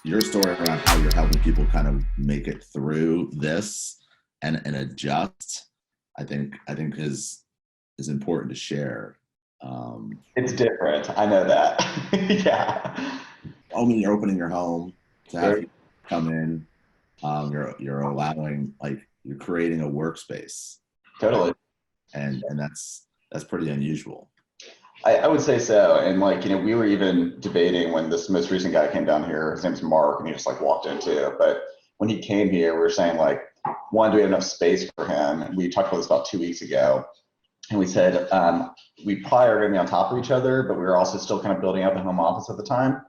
your story around how you're helping people kind of make it through this and adjust, I think is important to share. It's different. I know that. Yeah. Only you're opening your home to have Very people come in. You're allowing, like, you're creating a workspace, right? totally. And that's pretty unusual. I would say so. And like, we were even debating when this most recent guy came down here. His name's Mark, and he just like walked into it. But when he came here, we were saying like, one, do we have enough space for him? And we talked about this about 2 weeks ago. And we said we probably are going to be on top of each other, but we were also still kind of building out the home office at the time.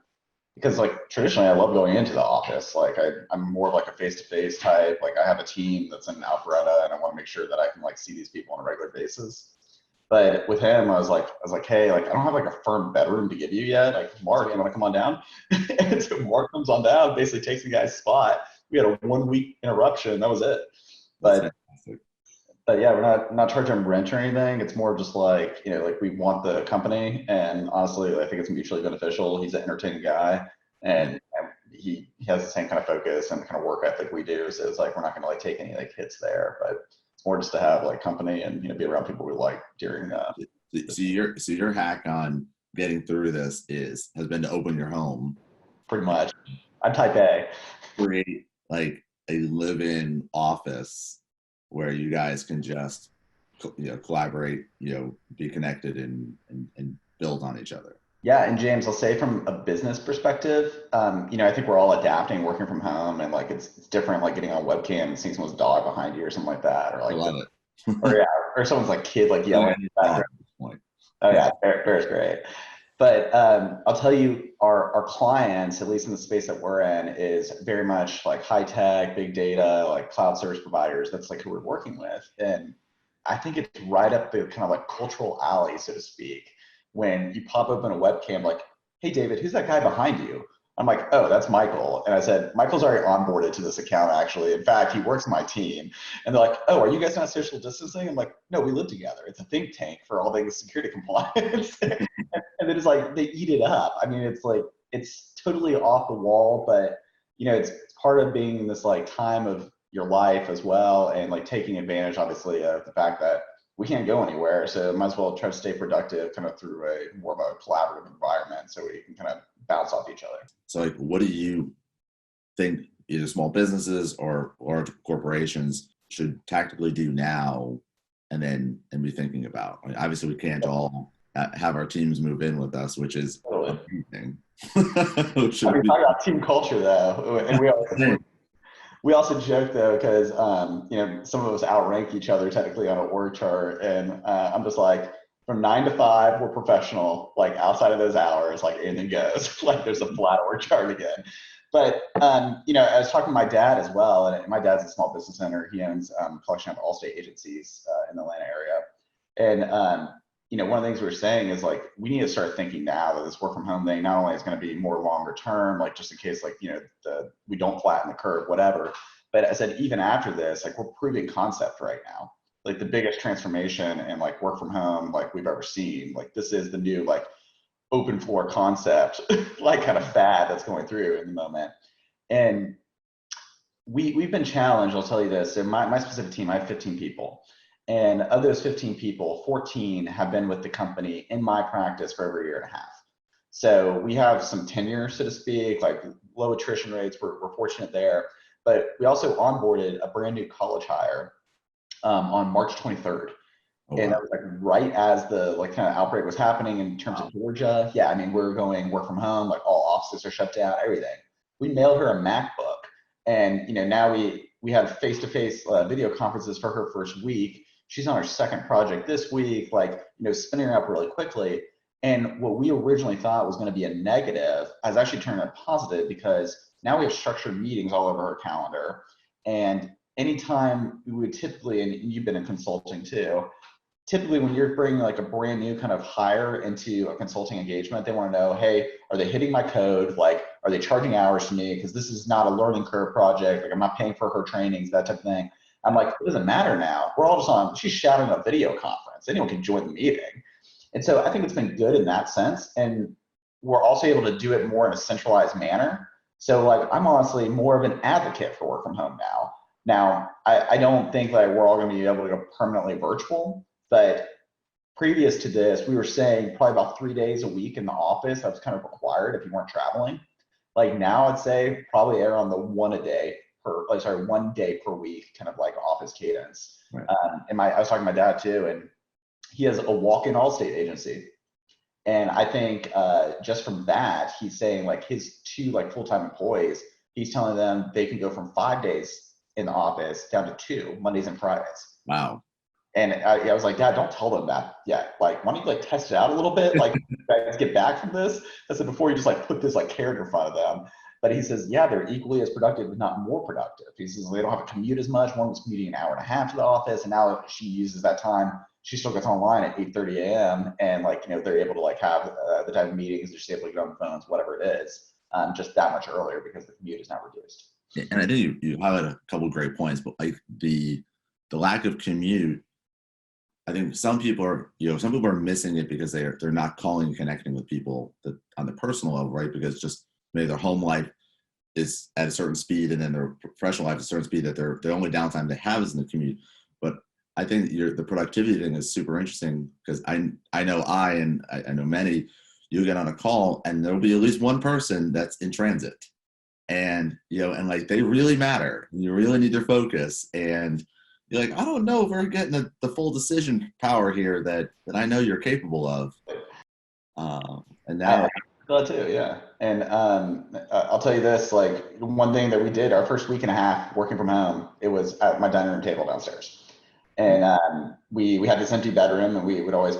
Because like traditionally I love going into the office. Like I'm more of like a face-to-face type. Like I have a team that's in Alpharetta and I want to make sure that I can like see these people on a regular basis. But with him, I was like, hey, like I don't have like a firm bedroom to give you yet. Like Mark, you want to come on down? And so Mark comes on down, basically takes the guy's spot. We had a 1 week interruption. That was it. That's But fantastic. but yeah, we're not charging rent or anything. It's more just like, like we want the company, and honestly, I think it's mutually beneficial. He's an entertaining guy, Yeah. and he has the same kind of focus and kind of work ethic we do. So it's like we're not going to like take any like hits there, but it's more just to have like company and be around people we like during. So your hack on getting through this has been to open your home, Pretty much. I'm type A. create like a live-in office where you guys can just collaborate, be connected and build on each other. Yeah, and James, I'll say from a business perspective, I think we're all adapting, working from home, and like it's different, like getting on webcam and seeing someone's dog behind you or something like that, or I like, love it. or yeah, or someone's like kid like Really yelling in any the dog background. at this point. Oh Yeah. yeah, Bear's great. But I'll tell you, our clients, at least in the space that we're in, is very much like high tech, big data, like cloud service providers. That's like who we're working with, and I think it's right up the kind of like cultural alley, so to speak. When you pop open a webcam, like, "Hey, David, who's that guy behind you?" I'm like, "Oh, that's Michael." And I said, "Michael's already onboarded to this account, actually. In fact, he works on my team." And they're like, "Oh, are you guys not social distancing?" I'm like, "No, we live together. It's a think tank for all things security compliance." And then it's like they eat it up. I mean, it's like it's totally off the wall, but it's part of being in this like time of your life as well, and like taking advantage, obviously, of the fact that we can't go anywhere, so might as well try to stay productive, kind of through a more of a collaborative environment, so we can kind of bounce off each other. So, like, what do you think either small businesses or large corporations should tactically do now and be thinking about? I mean, obviously, we can't all have our teams move in with us, which is Totally. amazing. I Should mean, be talk about team culture though, and we also joke though, because some of us outrank each other technically on a org chart, and I'm just like, from 9 to 5, we're professional. Like outside of those hours, like anything goes. Like there's a flat org chart again. But I was talking to my dad as well, and my dad's a small business owner. He owns a collection of Allstate agencies in the Atlanta area, and one of the things we were saying is like we need to start thinking now that this work from home thing not only is going to be more longer term, like just in case like we don't flatten the curve, whatever. But I said even after this, like we're proving concept right now, like the biggest transformation in like work from home like we've ever seen. Like this is the new like open floor concept, like kind of fad that's going through in the moment. And we've been challenged. I'll tell you this. In my specific team, I have 15 people. And of those 15 people, 14 have been with the company in my practice for over a year and a half. So we have some tenure, so to speak, like low attrition rates. We're fortunate there. But we also onboarded a brand new college hire on March 23rd. Oh, And that wow. was like right as the like kind of outbreak was happening in terms of Wow. Georgia. Yeah, I mean, we're going work from home, like all offices are shut down, everything. We mailed her a MacBook, and now we have face-to-face video conferences for her first week. She's on her second project this week, like spinning her up really quickly. And what we originally thought was going to be a negative has actually turned out positive, because now we have structured meetings all over her calendar. And anytime we would typically, and you've been in consulting too, typically when you're bringing like a brand new kind of hire into a consulting engagement, they want to know, hey, are they hitting my code? Like, are they charging hours to me? Because this is not a learning curve project. Like, I'm not paying for her trainings, that type of thing. I'm like, it doesn't matter now. We're all just on, she's shouting a video conference. Anyone can join the meeting. And so I think it's been good in that sense. And we're also able to do it more in a centralized manner. So like, I'm honestly more of an advocate for work from home now. Now, I don't think like we're all going to be able to go permanently virtual, but previous to this, we were saying probably about 3 days a week in the office. That was kind of required if you weren't traveling. Like now, I'd say probably err on the one day per week, kind of like office cadence. Right. And I was talking to my dad too, and he has a walk-in Allstate agency. And I think just from that, he's saying like his two like full-time employees, he's telling them they can go from 5 days in the office down to two, Mondays and Fridays. Wow. And I was like, Dad, don't tell them that yet. Like, why don't you like test it out a little bit? Like, guys get back from this. I said, before you just like put this like carrot in front of them. But he says, yeah, they're equally as productive, if not more productive. He says they don't have to commute as much. One was commuting an hour and a half to the office, and now she uses that time. She still gets online at 8:30 a.m. and like they're able to like have the type of meetings. They're just able to get on the phones, whatever it is, just that much earlier because the commute is now reduced. And I think you highlight a couple of great points, but like the lack of commute, I think some people are missing it because they're not calling and connecting with people that on the personal level, right? Because just maybe their home life is at a certain speed, and then their professional life is a certain speed that the only downtime they have is in the commute. But I think the productivity thing is super interesting because I know I know many. You get on a call and there'll be at least one person that's in transit, and and like they really matter. You really need their focus, and you're like, I don't know if we're getting the full decision power here that I know you're capable of. And now, That too, yeah. And I'll tell you this: like one thing that we did our first week and a half working from home, it was at my dining room table downstairs, and we had this empty bedroom, and we would always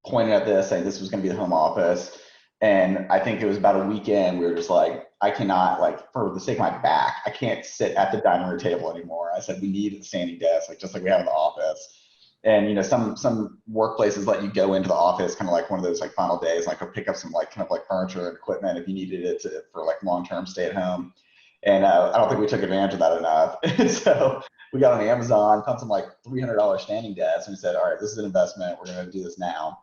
point at this, saying this was going to be the home office. And I think it was about a weekend, we were just like, I cannot, like, for the sake of my back, I can't sit at the dining room table anymore. I said, we need a standing desk, like just like we have in the office. And some workplaces let you go into the office kind of like one of those like final days, like go pick up some like kind of like furniture and equipment if you needed it for like long-term stay at home. And I don't think we took advantage of that enough. And so we got on Amazon, found some like $300 standing desks, and we said, all right, this is an investment. We're going to do this now.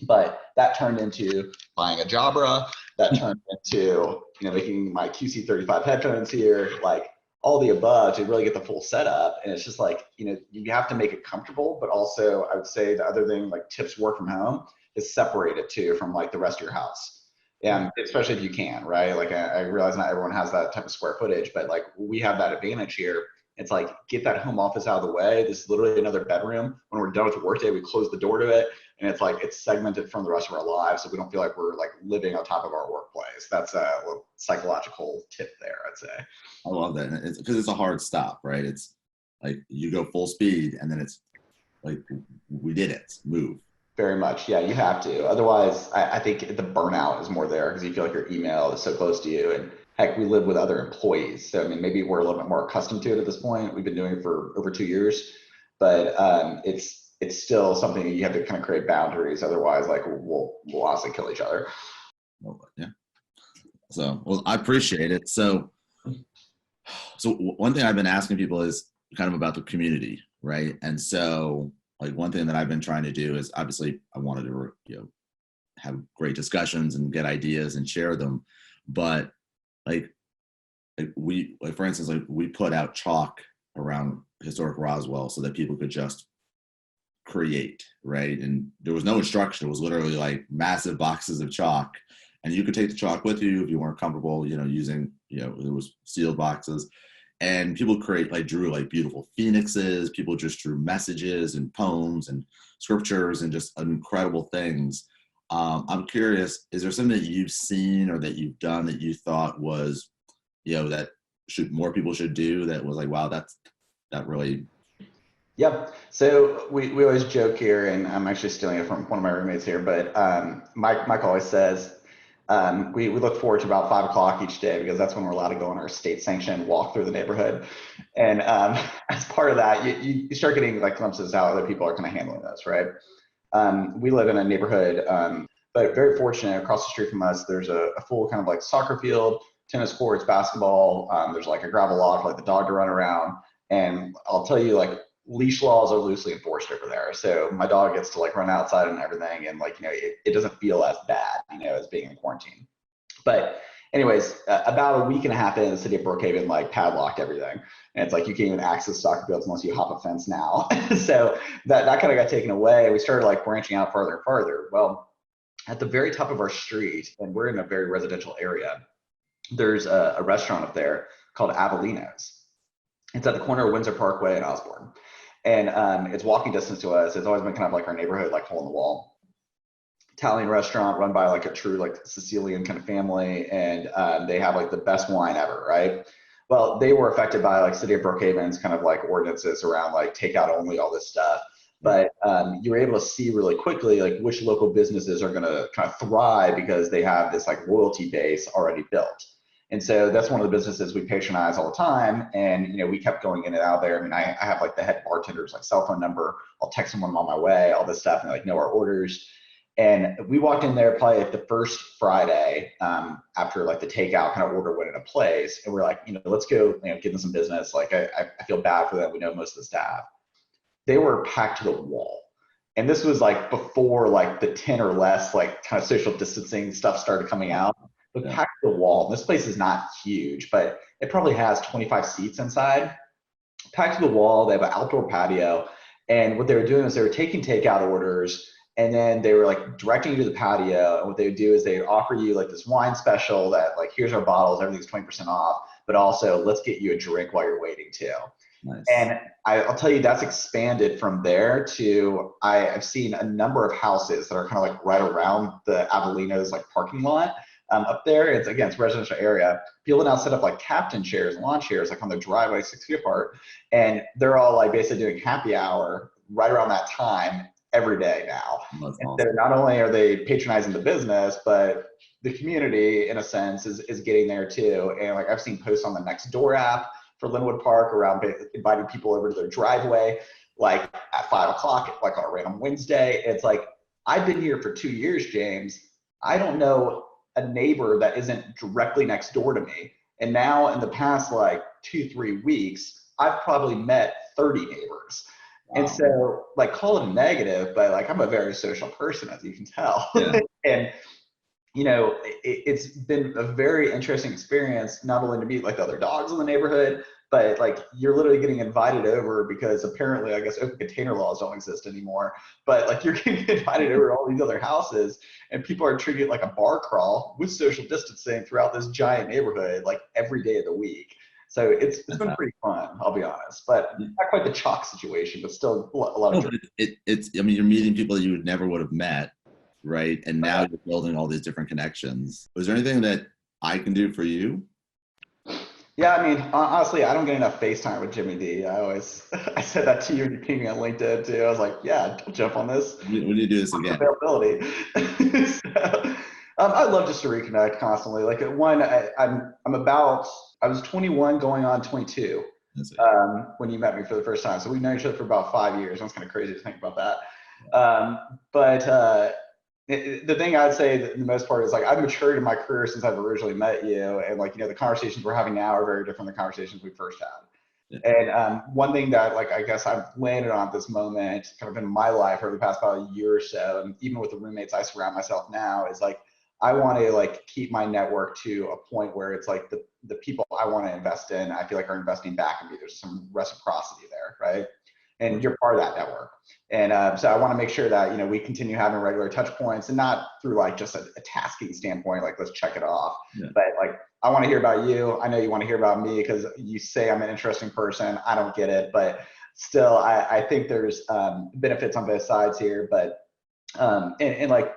But that turned into buying a Jabra. That turned into making my QC35 headphones here, like all the above to really get the full setup. And it's just like you have to make it comfortable, but also I would say the other thing, like tips work from home, is separate it too from like the rest of your house. And especially if you can, right? Like I realize not everyone has that type of square footage, but like we have that advantage here. It's like, get that home office out of the way. This is literally another bedroom. When we're done with the workday, we close the door to it. And it's like, it's segmented from the rest of our lives. So we don't feel like we're like living on top of our workplace. That's a little psychological tip there, I'd say. I love that. It's because it's a hard stop, right? It's like you go full speed and then it's like, we did it, move. Very much. Yeah, you have to. Otherwise, I think the burnout is more there because you feel like your email is so close to you. And heck, we live with other employees. So, I mean, maybe we're a little bit more accustomed to it at this point. We've been doing it for over 2 years, but it's still something you have to kind of create boundaries. Otherwise, like we'll honestly kill each other. Yeah. So, well, I appreciate it. So one thing I've been asking people is kind of about the community, right? And so, like one thing that I've been trying to do is obviously I wanted to have great discussions and get ideas and share them, but like we, like for instance, like we put out chalk around historic Roswell so that people could just create, right? And there was no instruction. It was literally like massive boxes of chalk, and you could take the chalk with you if you weren't comfortable, using, it was sealed boxes. And people drew like beautiful phoenixes. People just drew messages and poems and scriptures and just incredible things. I'm curious, is there something that you've seen or that you've done that you thought was, that more people should do, that was like, wow, that really. Yep. So we always joke here, and I'm actually stealing it from one of my roommates here, but Mike always says, we look forward to about 5 o'clock each day because that's when we're allowed to go on our state sanctioned walk through the neighborhood. And as part of that, you start getting like glimpses how other people are kind of handling this, right? We live in a neighborhood, but very fortunate, across the street from us, there's a full kind of like soccer field, tennis courts, basketball. There's like a gravel lot for like the dog to run around. And I'll tell you, like, leash laws are loosely enforced over there. So my dog gets to like run outside and everything. And like, it doesn't feel as bad, as being in quarantine. But Anyways, about a week and a half in, the city of Brookhaven like padlocked everything, and it's like you can't even access soccer fields unless you hop a fence now. So that kind of got taken away. We started like branching out farther and farther. Well, at the very top of our street, and we're in a very residential area, there's a restaurant up there called Avellino's. It's at the corner of Windsor Parkway and Osborne, and it's walking distance to us. It's always been kind of like our neighborhood, like hole in the wall Italian restaurant run by like a true like Sicilian kind of family, and they have like the best wine ever, right? Well, they were affected by like city of Brookhaven's kind of like ordinances around like takeout only, all this stuff. But you were able to see really quickly like which local businesses are going to kind of thrive because they have this like loyalty base already built. And so that's one of the businesses we patronize all the time. And, you know, we kept going in and out there. I mean, I have like the head bartender's like cell phone number. I'll text them when I'm on my way, all this stuff, and they like know our orders. And we walked in there probably like the first Friday after like the takeout kind of order went into place. And we're like, you know, let's go, you know, give them some business. Like I feel bad for them. We know most of the staff. They were packed to the wall. And this was like before like the 10 or less like kind of social distancing stuff started coming out. But packed to the wall. This place is not huge, but it probably has 25 seats inside. Packed to the wall. They have an outdoor patio. And what they were doing is they were taking takeout orders, and then they were like directing you to the patio. And what they would do is they'd offer you like this wine special that like, here's our bottles, everything's 20% off, but also let's get you a drink while you're waiting too. Nice. And I'll tell you, that's expanded from there to I've seen a number of houses that are kind of like right around the Avellino's like parking lot up there. It's again, it's a residential area. People now set up like captain chairs, lawn chairs, like on their driveway 6 feet apart. And they're all like basically doing happy hour right around that time every day now. That's and awesome. so not only are they patronizing the business, but the community in a sense is getting there too. And like I've seen posts on the Nextdoor app for Linwood Park around inviting people over to their driveway, like at 5 o'clock, like on a random Wednesday. It's like, I've been here for 2 years, James. I don't know a neighbor that isn't directly next door to me. And now in the past like 2-3 weeks, I've probably met 30 neighbors. Wow. And so like call it a negative, but like I'm a very social person, as you can tell. Yeah. And you know, it's been a very interesting experience, not only to meet like the other dogs in the neighborhood, but like you're literally getting invited over because apparently I guess open container laws don't exist anymore, but like you're getting invited over to all these other houses and people are treating it like a bar crawl with social distancing throughout this giant neighborhood, like every day of the week. So it's been pretty fun, I'll be honest, but not quite the chalk situation, but still a lot of it's I mean, you're meeting people that you never would have met, right? And now you're building all these different connections. Was there anything that I can do for you? Yeah, I mean, honestly, I don't get enough FaceTime with Jimmy D. I said that to you when you pinged me on LinkedIn too. I was like, yeah, don't jump on this. When do you do this again? Availability. So, I'd love just to reconnect constantly. Like one, I was 21 going on 22 when you met me for the first time. So we've known each other for about 5 years. That's kind of crazy to think about that. But the thing I'd say that the most part is like I've matured in my career since I've originally met you, and like, you know, the conversations we're having now are very different than the conversations we first had. Yeah. And one thing that like I guess I've landed on at this moment kind of in my life over the past about a year or so, and even with the roommates I surround myself now, is like I want to like keep my network to a point where it's like the people I want to invest in, I feel like are investing back in me. There's some reciprocity there, right? And you're part of that network. And so I want to make sure that, you know, we continue having regular touch points, and not through like just a tasking standpoint, like let's check it off. Yeah. But like, I want to hear about you. I know you want to hear about me because you say I'm an interesting person. I don't get it, but still, I think there's benefits on both sides here. But and like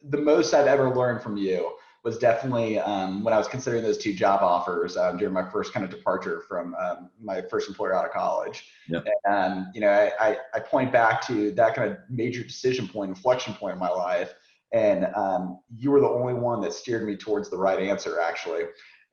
the most I've ever learned from you was definitely when I was considering those 2 job offers during my first kind of departure from my first employer out of college. Yep. And you know, I point back to that kind of major decision point, inflection point in my life, and you were the only one that steered me towards the right answer, actually.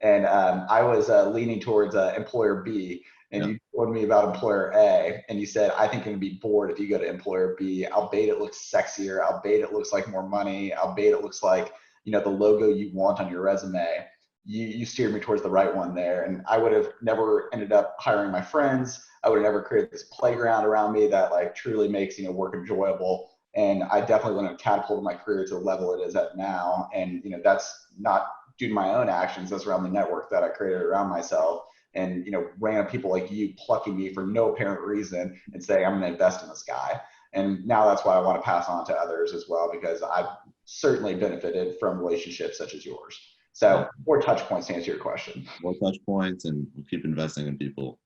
And I was leaning towards employer B, and you told me about employer A, and you said, I think you're gonna be bored if you go to employer B, albeit it looks sexier, albeit it looks like more money, albeit it looks like, you know, the logo you want on your resume. You steered me towards the right one there. And I would have never ended up hiring my friends. I would have never created this playground around me that like truly makes, you know, work enjoyable. And I definitely wouldn't have catapulted my career to the level it is at now. And, you know, that's not due to my own actions, that's around the network that I created around myself. And, random people like you plucking me for no apparent reason and saying, I'm going to invest in this guy. And now that's why I want to pass on to others as well, because I've certainly benefited from relationships such as yours. So more touch points to answer your question. More touch points, and we'll keep investing in people.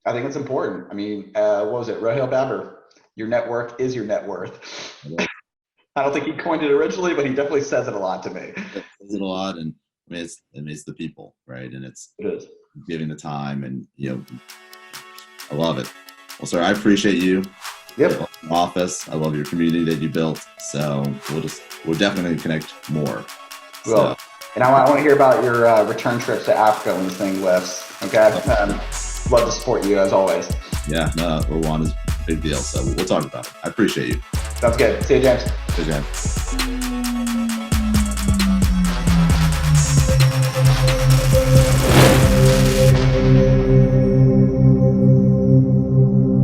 I think it's important. I mean, what was it? Rohil Babur, your network is your net worth. I don't think he coined it originally, but he definitely says it a lot to me. It says it a lot, and I mean, it's the people, right? And it is giving the time, and I love it. Well, sir, I appreciate you. Yep. Office. I love your community that you built. So we'll definitely connect more. Well, and I want to hear about your return trips to Africa when this thing lifts. Okay. Love to support you as always. Yeah, no, Rwanda is a big deal. So we'll talk about it. I appreciate you. Sounds good. See you, James. See you, James.